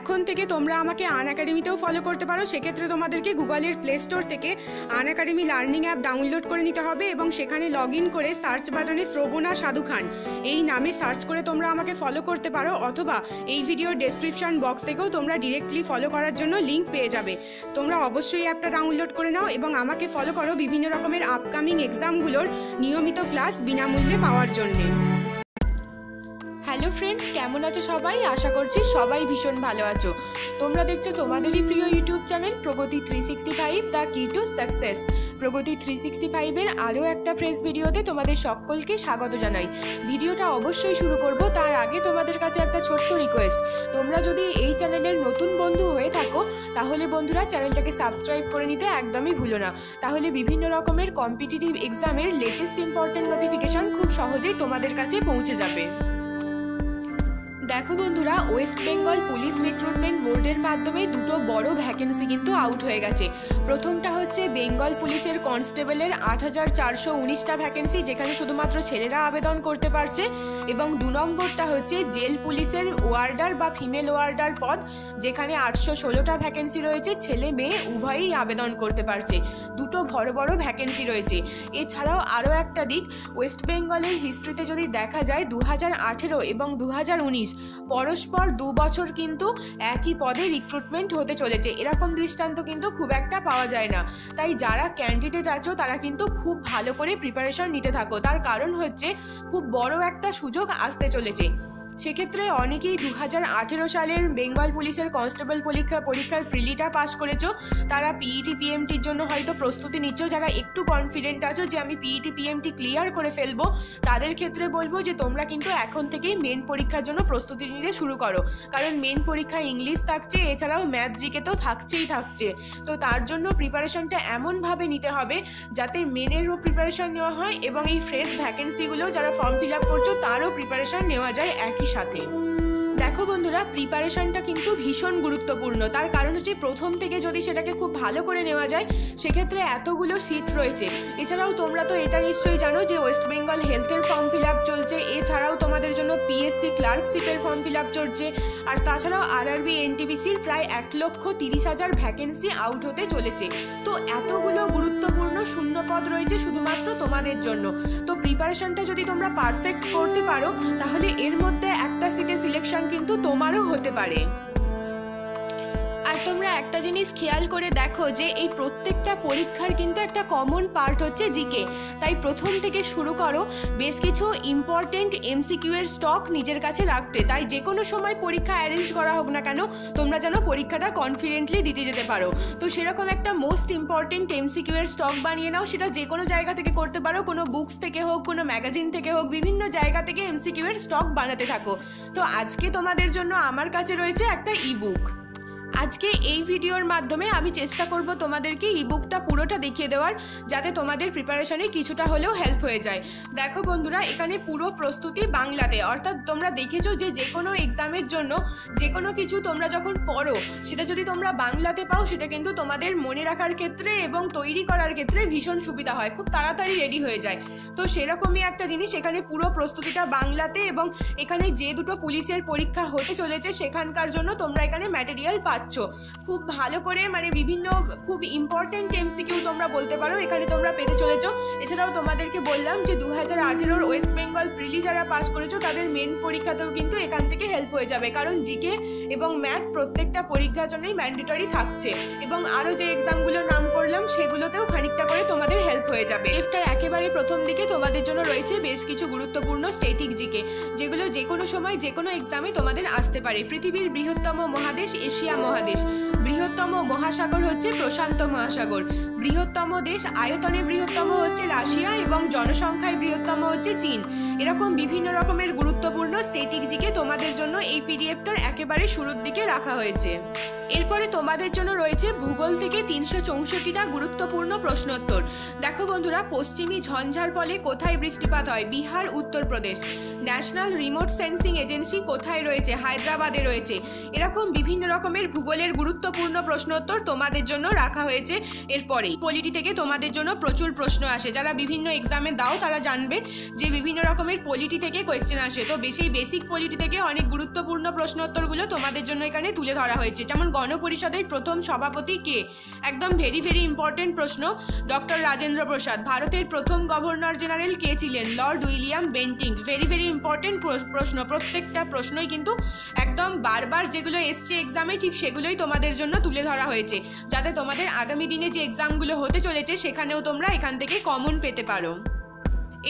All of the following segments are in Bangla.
এখন থেকে তোমরা আমাকে আনএকাডেমিতেও ফলো করতে পারো। সেক্ষেত্রে তোমাদেরকে গুগলের প্লে স্টোর থেকে আনএকাডেমি লার্নিং অ্যাপ ডাউনলোড করে নিতে হবে এবং সেখানে লগ ইন করে সার্চ বাটনে শ্রবণা সাধু খান এই নামে সার্চ করে তোমরা আমাকে ফলো করতে পারো, অথবা এই ভিডিওর ডেসক্রিপশন বক্স থেকেও তোমরা ডিরেক্টলি ফলো করার জন্য লিঙ্ক পেয়ে যাবে। তোমরা অবশ্যই অ্যাপটা ডাউনলোড করে নাও এবং আমাকে ফলো করো বিভিন্ন রকমের আপকামিং এক্সামগুলোর নিয়মিত ক্লাস বিনামূল্যে পাওয়ার জন্যে। হ্যালো ফ্রেন্ডস, কেমন আছো সবাই? আশা করছি সবাই ভীষণ ভালো আছো। তোমরা দেখছো তোমাদেরই প্রিয় ইউটিউব চ্যানেল প্রগতি 365 দ্য কি টু সাকসেস। প্রগতি 365-এর আরও একটা ফ্রেশ ভিডিওতে তোমাদের সকলকে স্বাগত জানাই। ভিডিওটা অবশ্যই শুরু করব তার আগে তোমাদের কাছে একটা ছোট্ট রিকোয়েস্ট। তোমরা যদি এই চ্যানেলের নতুন বন্ধু হয়ে থাকো তাহলে বন্ধুরা চ্যানেলটাকে সাবস্ক্রাইব করে নিতে একদমই ভুলো না, তাহলে বিভিন্ন রকমের কম্পিটিটিভ এক্সামের লেটেস্ট ইম্পর্টেন্ট নোটিফিকেশন খুব সহজেই তোমাদের কাছে পৌঁছে যাবে। দেখো বন্ধুরা, ওয়েস্ট বেঙ্গল পুলিশ রিক্রুটমেন্ট বোর্ডের মাধ্যমে দুটো বড় ভ্যাকেন্সি কিন্তু আউট হয়ে গেছে। প্রথমটা হচ্ছে বেঙ্গল পুলিশের কনস্টেবলের 8419টা ভ্যাকেন্সি, যেখানে শুধুমাত্র ছেলেরা আবেদন করতে পারছে, এবং 2 নম্বরটা হচ্ছে জেল পুলিশের ওয়ার্ডার বা ফিমেল ওয়ার্ডার পদ, যেখানে 816টা ভ্যাকেন্সি রয়েছে, ছেলে মেয়ে উভয়ই আবেদন করতে পারছে। দুটো বড় বড় ভ্যাকেন্সি রয়েছে। এছাড়াও আরও একটা দিক, ওয়েস্ট বেঙ্গলের হিস্ট্রিতে যদি দেখা যায় 2018 এবং 2019 পরস্পর 2 বছর কিন্তু একই পদে রিক্রুটমেন্ট হতে চলেছে। এরকম দৃষ্টান্ত কিন্তু খুব একটা পাওয়া যায় না। তাই যারা ক্যান্ডিডেট আছো তারা কিন্তু খুব ভালো করে প্রিপারেশন নিতে থাকো, তার কারণ হচ্ছে খুব বড় একটা সুযোগ আসতে চলেছে। সেক্ষেত্রে অনেকেই 2018 সালের বেঙ্গল পুলিশের কনস্টেবল পরীক্ষার প্রিলিটা পাস করেছো, তারা পিইটি পিএমটির জন্য হয়তো প্রস্তুতি নিচ্ছ। যারা একটু কনফিডেন্ট আছো যে আমি পিইটি পিএমটি ক্লিয়ার করে ফেলবো, তাদের ক্ষেত্রে বলবো যে তোমরা কিন্তু এখন থেকেই মেন পরীক্ষার জন্য প্রস্তুতি নিতে শুরু করো, কারণ মেন পরীক্ষা ইংলিশ থাকছে, এছাড়াও ম্যাথ জিকে তো থাকছে। তো তার জন্য প্রিপারেশনটা এমনভাবে নিতে হবে যাতে মেনেরও প্রিপারেশন নেওয়া হয় এবং এই ফ্রেশ ভ্যাকেন্সিগুলো যারা ফর্ম ফিল আপ করছো তারও প্রিপারেশন নেওয়া যায় একই সাথে। দেখো বন্ধুরা, প্রিপারেশনটা কিন্তু ভীষণ গুরুত্বপূর্ণ। তার কারণ হচ্ছে প্রথম থেকে যদি সেটাকে খুব ভালো করে নেওয়া যায়, সেক্ষেত্রে এতগুলো সিট রয়েছে। এছাড়াও তোমরা তো এটা নিশ্চয়ই জানো যে ওয়েস্ট বেঙ্গল হেলথের ফর্ম ফিল আপ চলছে, এছাড়াও তোমাদের জন্য পিএসসি ক্লার্কশিপের ফর্ম ফিল আপ চলছে, আর তাছাড়াও আরআরবি এনটিপিসির প্রায় 1,30,000 ভ্যাকেন্সি আউট হতে চলেছে। তো এতগুলো গুরুত্বপূর্ণ শূন্য পদ রয়েছে শুধুমাত্র তোমাদের জন্য। তো প্রিপারেশনটা যদি তোমরা পারফেক্ট করতে পারো তাহলে এর মধ্যে একটা সিটে সিলেকশন কিন্তু তোমারও হতে পারে। আর তোমরা একটা জিনিস খেয়াল করে দেখো যে এই প্রত্যেকটা পরীক্ষার কিন্তু একটা কমন পার্ট হচ্ছে জিকে। তাই প্রথম থেকে শুরু করো বেশ কিছু ইম্পর্টেন্ট এমসিকিউ এর স্টক নিজের কাছে রাখতে। তাই যে কোনো সময় পরীক্ষা অ্যারেঞ্জ করা হোক না কেন, তোমরা যেন পরীক্ষাটা কনফিডেন্টলি দিতে যেতে পারো। তো সেরকম একটা মোস্ট ইম্পর্টেন্ট এমসিকিউ এর স্টক বানিয়ে নাও। সেটা যে কোনো জায়গা থেকে করতে পারো, কোনো বুকস থেকে হোক, কোনো ম্যাগাজিন থেকে হোক, বিভিন্ন জায়গা থেকে এমসিকিউ এর স্টক বানাতে থাকো। তো আজকে তোমাদের জন্য আমার কাছে রয়েছে একটা ইবুক। আজকে এই ভিডিওর মাধ্যমে আমি চেষ্টা করব তোমাদেরকে ইবুকটা পুরোটা দেখিয়ে দেওয়ার, যাতে তোমাদের প্রিপারেশনে কিছুটা হলেও হেল্প হয়ে যায়। দেখো বন্ধুরা, এখানে পুরো প্রস্তুতি বাংলাতে, অর্থাৎ তোমরা দেখেছো যে কোনো এক্সামের জন্য যে কোনো কিছু তোমরা যখন পড়ো সেটা যদি তোমরা বাংলাতে পাও, সেটা কিন্তু তোমাদের মনে রাখার ক্ষেত্রে এবং তৈরি করার ক্ষেত্রে ভীষণ সুবিধা হয়, খুব তাড়াতাড়ি রেডি হয়ে যায়। তো সেরকমই একটা জিনিস, এখানে পুরো প্রস্তুতিটা বাংলাতে, এবং এখানে যে দুটো পুলিশের পরীক্ষা হতে চলেছে সেখানকার জন্য তোমরা এখানে ম্যাটেরিয়াল পাচ্ছ খুব ভালো করে, মানে বিভিন্ন খুব ইম্পর্টেন্ট এমসিকিউ তোমরা বলতে পারো এখানে তোমরা পেতে চলেছো। এছাড়াও তোমাদেরকে বললাম যে 2018 ওয়েস্ট বেঙ্গল প্রিলি যারা পাস করেছো তাদের মেন পরীক্ষাতেও কিন্তু এখান থেকে হেল্প হয়ে যাবে, কারণ জিকে এবং ম্যাথ প্রত্যেকটা পরীক্ষার জন্যই ম্যান্ডেটরি থাকছে, এবং আরও যে এক্সামগুলোর নাম করলাম সেগুলোতেও খানিকটা করে তোমাদের হেল্প হয়ে যাবে। লেফটার একেবারে প্রথম দিকে তোমাদের জন্য রয়েছে বেশ কিছু গুরুত্বপূর্ণ স্ট্যাটিক জিকে, যেগুলো যে কোনো সময় যে কোনো এক্সামে তোমাদের আসতে পারে। পৃথিবীর বৃহত্তম মহাদেশ এশিয়া মহাদেশ, বৃহত্তম মহাসাগর হচ্ছে প্রশান্ত মহাসাগর, বৃহত্তম দেশ আয়তনে বৃহত্তম হচ্ছে রাশিয়া, এবং জনসংখ্যায় বৃহত্তম হচ্ছে চীন। এরকম বিভিন্ন রকমের গুরুত্বপূর্ণ স্ট্যাটিক জিকে তোমাদের জন্য এই পিডিএফটার একেবারে শুরুর দিকে রাখা হয়েছে। এরপরে তোমাদের জন্য রয়েছে ভূগোল থেকে 364টা গুরুত্বপূর্ণ প্রশ্নোত্তর। দেখো বন্ধুরা, পশ্চিমী ঝঞ্ঝার ফলে কোথায় বৃষ্টিপাত হয়? Bihar, Uttar Pradesh. National remote sensing agency কোথায় রয়েছে? হায়দ্রাবাদে রয়েছে। এরকম বিভিন্ন রকমের ভূগোলের গুরুত্বপূর্ণ প্রশ্নোত্তর তোমাদের জন্য রাখা হয়েছে। এরপরেই পলিটি থেকে তোমাদের জন্য প্রচুর প্রশ্ন আসে। যারা বিভিন্ন এক্সামে দাও তারা জানবে যে বিভিন্ন রকমের পলিটি থেকে কোয়েশ্চেন আসে। তো সেই বেসিক পলিটি থেকে অনেক গুরুত্বপূর্ণ প্রশ্নোত্তরগুলো তোমাদের জন্য এখানে তুলে ধরা হয়েছে। যেমন গণপরিষদের প্রথম সভাপতি কে? একদম ভেরি ভেরি ইম্পর্টেন্ট প্রশ্ন। ডক্টর রাজেন্দ্র প্রসাদ। ভারতের প্রথম গভর্নর জেনারেল কে ছিলেন? Lord William Bentinck. Very very important প্রশ্ন। প্রত্যেকটা প্রশ্নই কিন্তু একদম বারবার যেগুলো এসছে এক্সামে ঠিক সেগুলোই তোমাদের জন্য তুলে ধরা হয়েছে, যাতে তোমাদের আগামী দিনে যে এক্সামগুলো হতে চলেছে সেখানেও তোমরা এখান থেকে কমন পেতে পারো।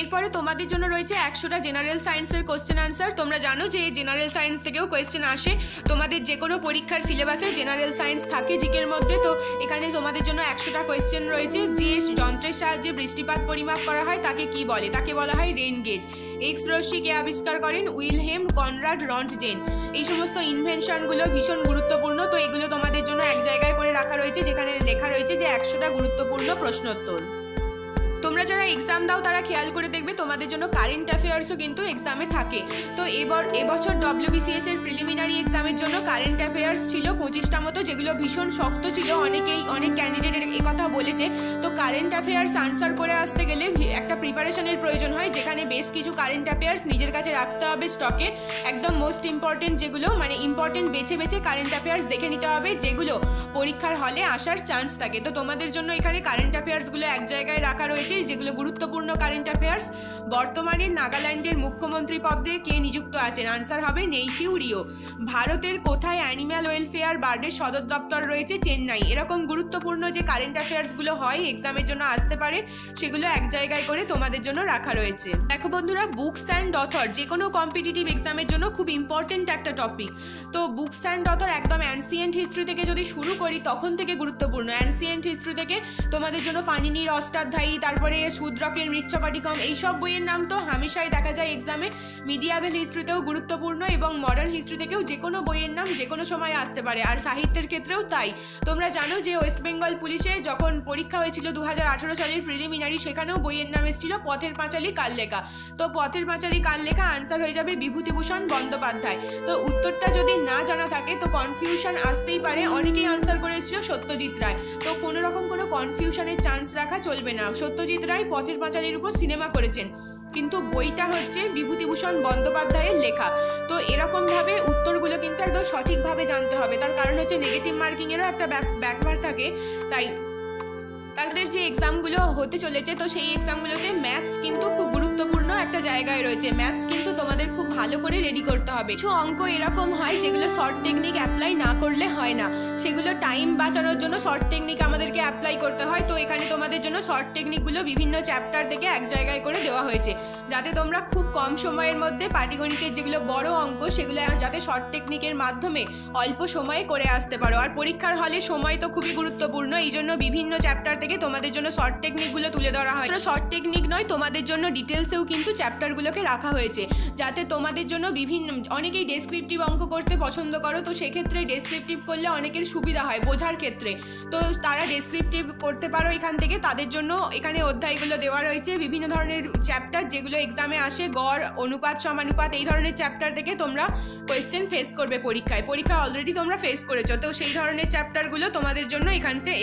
এরপরে তোমাদের জন্য রয়েছে 100টা জেনারেল সায়েন্সের কোয়েশ্চেন আনসার। তোমরা জানো যে জেনারেল সায়েন্স থেকেও কোয়েশ্চেন আসে। তোমাদের যে কোনো পরীক্ষার সিলেবাসে জেনারেল সায়েন্স থাকে জিকের মধ্যে। তো এখানে তোমাদের জন্য 100টা কোয়েশ্চেন রয়েছে। যে যন্ত্রের সাহায্যে বৃষ্টিপাত পরিমাপ করা হয় তাকে কি বলে? তাকে বলা হয় রেন গেজ। এক্স রশ্মি কে আবিষ্কার করেন? Wilhelm Conrad Röntgen. এই সমস্ত ইনভেনশনগুলো ভীষণ গুরুত্বপূর্ণ। তো এগুলো তোমাদের জন্য এক জায়গায় করে রাখা রয়েছে, যেখানে লেখা রয়েছে যে 100টা গুরুত্বপূর্ণ প্রশ্নোত্তর। তোমরা যারা এক্সাম দাও তারা খেয়াল করে দেখবে তোমাদের জন্য কারেন্ট অ্যাফেয়ার্সও কিন্তু এক্সামে থাকে। তো এবছর WBCS এর প্রিলিমিনারি এক্সামের জন্য কারেন্ট অ্যাফেয়ার্স ছিল 25টা মতো, যেগুলো ভীষণ শক্ত ছিল। অনেক ক্যান্ডিডেট এই কথা বলেছে। তো কারেন্ট অ্যাফেয়ার্স আনসার করে আসতে গেলে একটা প্রিপারেশনের প্রয়োজন হয়, যেখানে বেশ কিছু কারেন্ট অ্যাফেয়ার্স নিজের কাছে রাখতে হবে স্টকে। একদম মোস্ট ইম্পর্টেন্ট যেগুলো, মানে ইম্পর্টেন্ট বেছে বেছে কারেন্ট অ্যাফেয়ার্স দেখে নিতে হবে, যেগুলো পরীক্ষার হলে আসার চান্স থাকে। তো তোমাদের জন্য এখানে কারেন্ট অ্যাফেয়ার্সগুলো এক জায়গায় রাখা রয়েছে, যেগুলো গুরুত্বপূর্ণ কারেন্ট অ্যাফেয়ার্স। বর্তমানে নাগাল্যান্ডের মুখ্যমন্ত্রী পদে কে নিযুক্ত আছেন? আনসার হবে নেইফিউ রিও। ভারতের কোথায় অ্যানিম্যাল ওয়েলফেয়ার বার্ডের সদর দপ্তর রয়েছে? চেন্নাই। এরকম গুরুত্বপূর্ণ যে কারেন্ট অ্যাফেয়ার্সগুলো হয় এক্সামের জন্য আসতে পারে, সেগুলো এক জায়গায় করে তোমাদের জন্য রাখা রয়েছে। দেখো বন্ধুরা, বুকস অ্যান্ড অথর যে কোনো কম্পিটিটিভ এক্সামের জন্য খুব ইম্পর্টেন্ট একটা টপিক। তো বুকস অ্যান্ড অথর একদম অ্যানসিয়েন্ট হিস্ট্রি থেকে যদি শুরু করি তখন থেকে গুরুত্বপূর্ণ। অ্যানসিয়েন্ট হিস্ট্রি থেকে তোমাদের জন্য পাণিনির অষ্টাধ্যায়ী, তারপরে শূদ্রকের মৃচ্ছকটিকম, এইসব বইয়ের নাম তো হামেশাই দেখা যায় এক্সামে। মিডিয়াভেল হিস্ট্রিতেও গুরুত্বপূর্ণ এবং মডার্ন হিস্ট্রি থেকেও যে কোনো বইয়ের নাম যে কোনো সময় আসতে পারে। আর সাহিত্যের ক্ষেত্রেও তাই। তোমরা জানো যে ওয়েস্ট বেঙ্গল পুলিশে যখন পরীক্ষা হয়েছিল 2018 সালের প্রিলিমিনারি, সেখানেও বইয়ের নাম এসেছিল পথের পাঁচালী কার লেখা। তো পথের পাঁচালী কার লেখা আনসার হয়ে যাবে বিভূতিভূষণ বন্দ্যোপাধ্যায়। তো উত্তরটা যদি না জানা থাকে তো কনফিউশন আসতেই পারে। অনেকেই আনসার করে এসেছিল সত্যজিৎ রায়। তো কোনো রকম কোনো কনফিউশনের চান্স রাখা চলবে না। সত্যজিৎ রায় পথের পাঁচালীর উপর সিনেমা করেছেন, কিন্তু বইটা হচ্ছে বিভূতিভূষণ বন্দ্যোপাধ্যায়ের লেখা। তো এরকমভাবে উত্তরগুলো কিন্তু একদম সঠিকভাবে জানতে হবে। তার কারণ হচ্ছে নেগেটিভ মার্কিংয়েরও একটা ব্যাপার থাকে। তাই তাদের যে এক্সামগুলো হতে চলেছে, তো সেই এক্সামগুলোতে ম্যাথস কিন্তু খুব গুরুত্বপূর্ণ একটা জায়গায় রয়েছে। ম্যাথস কিন্তু তোমাদের খুব ভালো করে রেডি করতে হবে। কিছু অঙ্ক এরকম হয় যেগুলো শর্ট টেকনিক অ্যাপ্লাই না করলে হয় না, সেগুলো টাইম বাঁচানোর জন্য শর্ট টেকনিক আমাদেরকে অ্যাপ্লাই করতে হয়। তো এখানে তোমাদের জন্য শর্ট টেকনিকগুলো বিভিন্ন চ্যাপ্টার থেকে এক জায়গায় করে দেওয়া হয়েছে, যাতে তোমরা খুব কম সময়ের মধ্যে পাটিগণিতের যেগুলো বড় অঙ্ক সেগুলো যাতে শর্ট টেকনিকের মাধ্যমে অল্প সময়ে করে আসতে পারো। আর পরীক্ষার হলে সময় তো খুবই গুরুত্বপূর্ণ, এই জন্য বিভিন্ন চ্যাপ্টার থেকে তোমাদের জন্য শর্ট টেকনিকগুলো তুলে ধরা হয়। শর্ট টেকনিক নয়, তোমাদের জন্য ডিটেলসেও কিন্তু চ্যাপ্টারগুলোকে রাখা হয়েছে, যাতে তোমাদের জন্য অনেকেই ডেসক্রিপটিভ অঙ্ক করতে পছন্দ করো। তো সেক্ষেত্রে ডেসক্রিপটিভ করলে অনেকের সুবিধা হয় বোঝার ক্ষেত্রে। তো তারা ডেসক্রিপটিভ করতে পারো এখান থেকে। তাদের জন্য এখানে অধ্যায়গুলো দেওয়া রয়েছে, বিভিন্ন ধরনের চ্যাপ্টার যেগুলো এক্সামে আসে। গড়, অনুপাত, সমানুপাত, এই ধরনের চ্যাপ্টার থেকে তোমরা কোয়েশ্চেন ফেস করবে পরীক্ষায় অলরেডি তোমরা ফেস করেছো। তো সেই ধরনের চ্যাপ্টারগুলো তোমাদের জন্য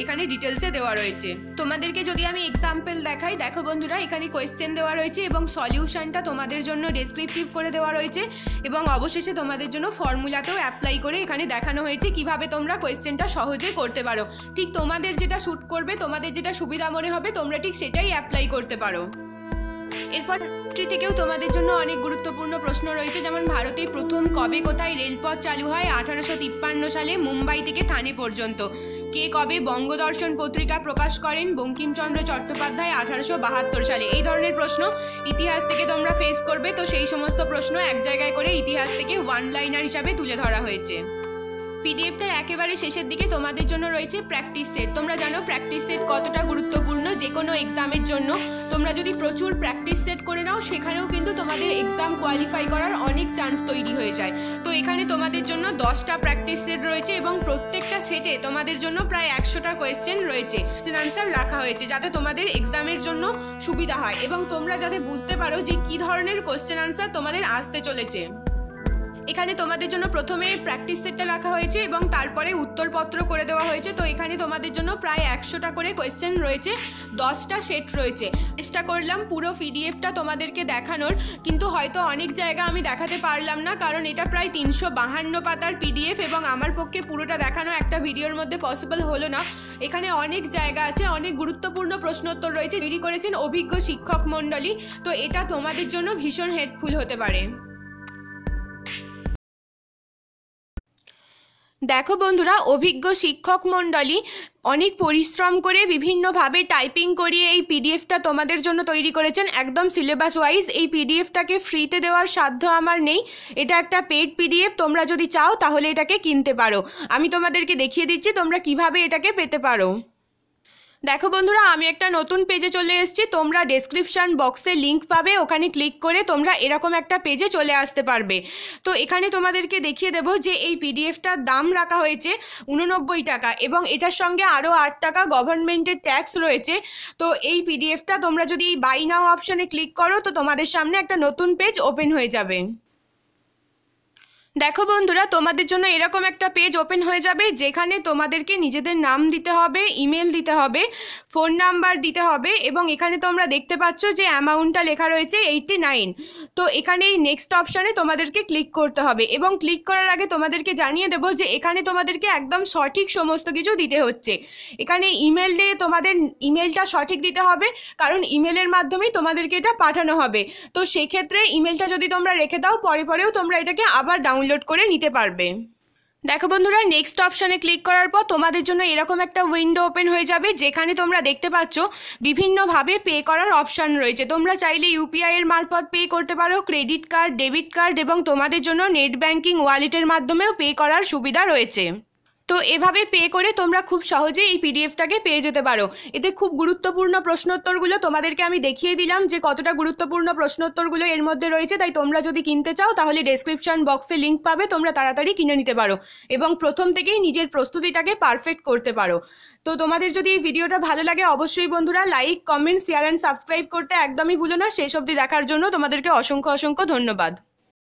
এখানে ডিটেলসে দেওয়া রয়েছে। তোমাদেরকে যদি আমি এক্সাম্পল দেখাই, দেখো বন্ধুরা, এখানে কোয়েশ্চেন দেওয়া রয়েছে এবং সলিউশনটা তোমাদের জন্য ডেসক্রিপটিভ করে দেওয়া রয়েছে, এবং অবশেষে তোমাদের জন্য ফর্মুলাতেও অ্যাপ্লাই করে এখানে দেখানো হয়েছে কিভাবে তোমরা কোয়েশ্চেনটা সহজে করতে পারো। ঠিক তোমাদের যেটা স্যুট করবে, তোমাদের যেটা সুবিধা মনে হবে, তোমরা ঠিক সেটাই অ্যাপ্লাই করতে পারো। এরপর থেকেও তোমাদের জন্য অনেক গুরুত্বপূর্ণ প্রশ্ন রয়েছে, যেমন ভারতে প্রথম কবে কোথায় রেলপথ চালু হয়? 1853 সালে মুম্বাই থেকে থানে পর্যন্ত। কে কবে বঙ্গদর্শন পত্রিকা প্রকাশ করেন? বঙ্কিমচন্দ্র চট্টোপাধ্যায় 1872 সালে। এই ধরনের প্রশ্ন ইতিহাস থেকে তোমরা ফেস করবে। তো সেই সমস্ত প্রশ্ন এক জায়গায় করে ইতিহাস থেকে ওয়ান লাইনার হিসাবে তুলে ধরা হয়েছে। পিডিএফটার একেবারে শেষের দিকে তোমাদের জন্য রয়েছে প্র্যাকটিস সেট। তোমরা জানো প্র্যাকটিস সেট কতটা গুরুত্বপূর্ণ যে কোনো এক্সামের জন্য। তোমরা যদি প্রচুর প্র্যাকটিস সেট করে নাও সেখানেও কিন্তু তোমাদের এক্সাম কোয়ালিফাই করার অনেক চান্স তৈরি হয়ে যায়। তো এখানে তোমাদের জন্য 10টা প্র্যাকটিস সেট রয়েছে এবং প্রত্যেকটা সেটে তোমাদের জন্য প্রায় 100টা কোয়েশ্চেন রয়েছে, কোয়েশ্চেন আনসার রাখা হয়েছে যাতে তোমাদের এক্সামের জন্য সুবিধা হয় এবং তোমরা যাতে বুঝতে পারো যে কী ধরনের কোয়েশ্চেন আনসার তোমাদের আসতে চলেছে। এখানে তোমাদের জন্য প্রথমে প্র্যাকটিস সেটটা রাখা হয়েছে এবং তারপরে উত্তরপত্র করে দেওয়া হয়েছে। তো এখানে তোমাদের জন্য প্রায় 100টা করে কোয়েশ্চেন রয়েছে, 10টা সেট রয়েছে। চেষ্টা করলাম পুরো পিডিএফটা তোমাদেরকে দেখানোর, কিন্তু হয়তো অনেক জায়গা আমি দেখাতে পারলাম না কারণ এটা প্রায় 352 পাতার পিডিএফ এবং আমার পক্ষে পুরোটা দেখানো একটা ভিডিওর মধ্যে পসিবল হলো না। এখানে অনেক জায়গা আছে, অনেক গুরুত্বপূর্ণ প্রশ্নোত্তর রয়েছে, তৈরি করেছেন অভিজ্ঞ শিক্ষক মণ্ডলী। তো এটা তোমাদের জন্য ভীষণ হেল্পফুল হতে পারে। দেখো বন্ধুরা, অভিজ্ঞ শিক্ষক মণ্ডলী অনেক পরিশ্রম করে বিভিন্নভাবে টাইপিং করিয়ে এই পিডিএফটা তোমাদের জন্য তৈরি করেছেন একদম সিলেবাস ওয়াইজ। এই পিডিএফটাকে ফ্রিতে দেওয়ার সাধ্য আমার নেই, এটা একটা পেড পিডিএফ। তোমরা যদি চাও তাহলে এটাকে কিনতে পারো। আমি তোমাদেরকে দেখিয়ে দিচ্ছি তোমরা কিভাবে এটাকে পেতে পারো। দেখো বন্ধুরা, আমি একটা নতুন পেজে চলে এসেছি। তোমরা ডেসক্রিপশন বক্সে লিঙ্ক পাবে, ওখানে ক্লিক করে তোমরা এরকম একটা পেজে চলে আসতে পারবে। তো এখানে তোমাদেরকে দেখিয়ে দেবো যে এই পিডিএফটার দাম রাখা হয়েছে 89 টাকা এবং এটার সঙ্গে আরও 8 টাকা গভর্নমেন্টের ট্যাক্স রয়েছে। তো এই পিডিএফটা তোমরা যদি বাই নাও অপশানে ক্লিক করো তো তোমাদের সামনে একটা নতুন পেজ ওপেন হয়ে যাবে। দেখো বন্ধুরা, তোমাদের জন্য এরকম একটা পেজ ওপেন হয়ে যাবে যেখানে তোমাদেরকে নিজেদের নাম দিতে হবে, ইমেল দিতে হবে, ফোন নাম্বার দিতে হবে এবং এখানে তোমরা দেখতে পাচ্ছ যে অ্যামাউন্টটা লেখা রয়েছে 89। তো এখানে এই নেক্সট অপশানে তোমাদেরকে ক্লিক করতে হবে এবং ক্লিক করার আগে তোমাদেরকে জানিয়ে দেবো যে এখানে তোমাদেরকে একদম সঠিক সমস্ত কিছু দিতে হচ্ছে। এখানে ইমেল দিয়ে তোমাদের ইমেলটা সঠিক দিতে হবে কারণ ইমেলের মাধ্যমেই তোমাদেরকে এটা পাঠানো হবে। তো সেক্ষেত্রে ইমেলটা যদি তোমরা রেখে দাও পরেও তোমরা এটাকে আবার ডাউনলোড করে নিতে পারবে। দেখো বন্ধুরা, নেক্সট অপশানে ক্লিক করার পর তোমাদের জন্য এরকম একটা উইন্ডো ওপেন হয়ে যাবে যেখানে তোমরা দেখতে পাচ্ছ বিভিন্নভাবে পে করার অপশান রয়েছে। তোমরা চাইলে ইউপিআই এর মারফত পে করতে পারো, ক্রেডিট কার্ড, ডেবিট কার্ড এবং তোমাদের জন্য নেট ব্যাঙ্কিং ওয়ালেটের মাধ্যমেও পে করার সুবিধা রয়েছে। তো এভাবে পে করে তোমরা খুব সহজেই এই পিডিএফটাকে পেয়ে যেতে পারো। এতে খুব গুরুত্বপূর্ণ প্রশ্নোত্তরগুলো তোমাদেরকে আমি দেখিয়ে দিলাম যে কতটা গুরুত্বপূর্ণ প্রশ্নোত্তরগুলো এর মধ্যে রয়েছে। তাই তোমরা যদি কিনতে চাও তাহলে ডেসক্রিপশন বক্সে লিঙ্ক পাবে, তোমরা তাড়াতাড়ি কিনে নিতে পারো এবং প্রথম থেকেই নিজের প্রস্তুতিটাকে পারফেক্ট করতে পারো। তো তোমাদের যদি এই ভিডিওটা ভালো লাগে অবশ্যই বন্ধুরা like, comment, share and subscribe করতে একদমই ভুলো না। শেষ অবধি দেখার জন্য তোমাদেরকে অসংখ্য ধন্যবাদ।